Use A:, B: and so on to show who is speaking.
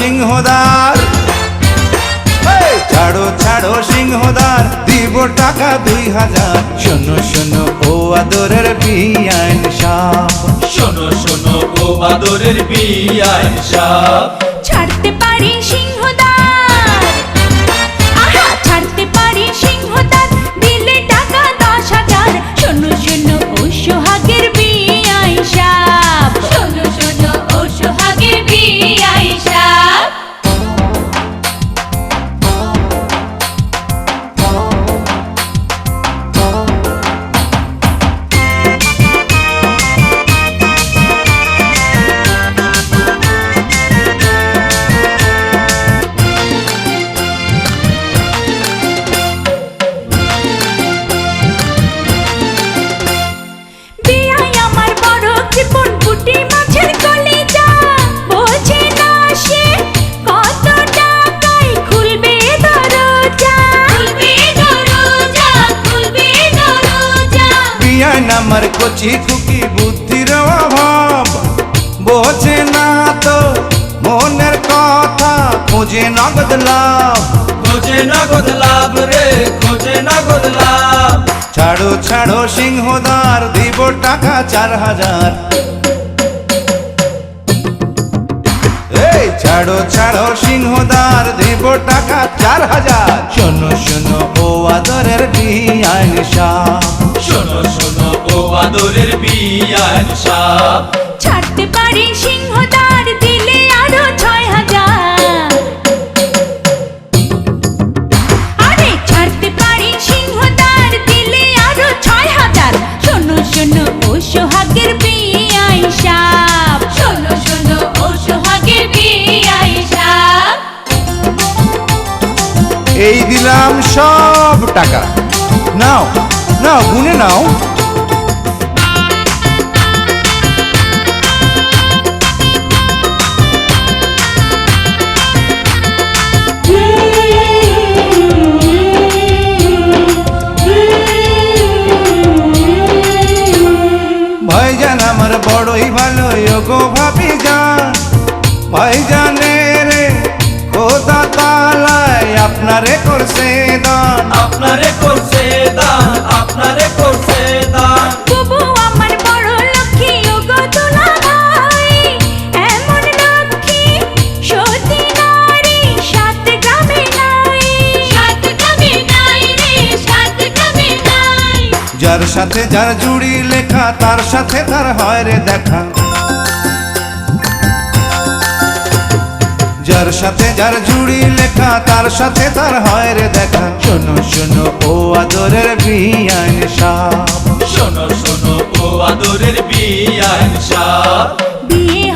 A: সিংহদার, ছাড়ো ছাড়ো সিংহদার, দিব টাকা 2000। শোনো শোনো ও আদরের বিআইন সাহেব,
B: শোনো শোনো ও আদরের বিআইন সাহেব,
C: ছাড়তে পারি সিংহদার, আহা ছাড়তে পারি সিংহদার, দিলে টাকা 10,000। শোনো শোনো ও সোহাগের বিআইন সাহেব, শোনো শোনো ও সোহাগের বিআইন সাহেব।
A: আমার কচি খুকি বুদ্ধির অভাব, বোঝে না তো মনের কথা, খোঁজে নগদ লাভ,
B: খোঁজে নগদ লাভ রে, খোঁজে নগদ লাভ।
A: ছাড়ো ছাড়ো সিংহদার, দিব টাকা 4000। এই ছাড়ো ছাড়ো সিংহদার, দিব টাকা 4000। শোনো শোনো ও আদরের বিআইন সাহেব,
B: শোনো শোনো ও আদরের বিআইন সাহেব,
C: ছাড়তে পারি সিংহদার, দিলে আরো 6000। আরে ছাড়তে পারি সিংহদার, দিলে আরো 6000। শোনো শোনো ও সোহাগের বিআইন সাহেব, শোনো শোনো ও সোহাগের বিআইন সাহেব।
A: এই দিলাম সব টাকা, নাও নাও গুনে নাও। ভাইজান আমার বড়ই ভালো গো ভাবি যান, ভাইজানে রে খোদা তাআলাই আপনারে করছে দান,
B: আপনারে করছে দান, আপনারে করছে দান।
C: তবু আমার বড় লক্ষ্মী ওগো দুলা ভাই, এমন লক্ষ্মী সতী নারী 7 গ্রামে নাই, 7 গ্রামে নাই রে, 7 গ্রামে নাই।
A: যার সাথে যার জুড়ি লেখা, তার সাথে তার হয় রে দেখা, যার সাথে যার জুড়ি লেখা, তার সাথে তার হয় রে দেখা। শোনো শোনো ও আদরের বিআইন সাহেব,
B: শোনো শোনো ও আদরের বিআইন সাহেব,
C: বিয়ে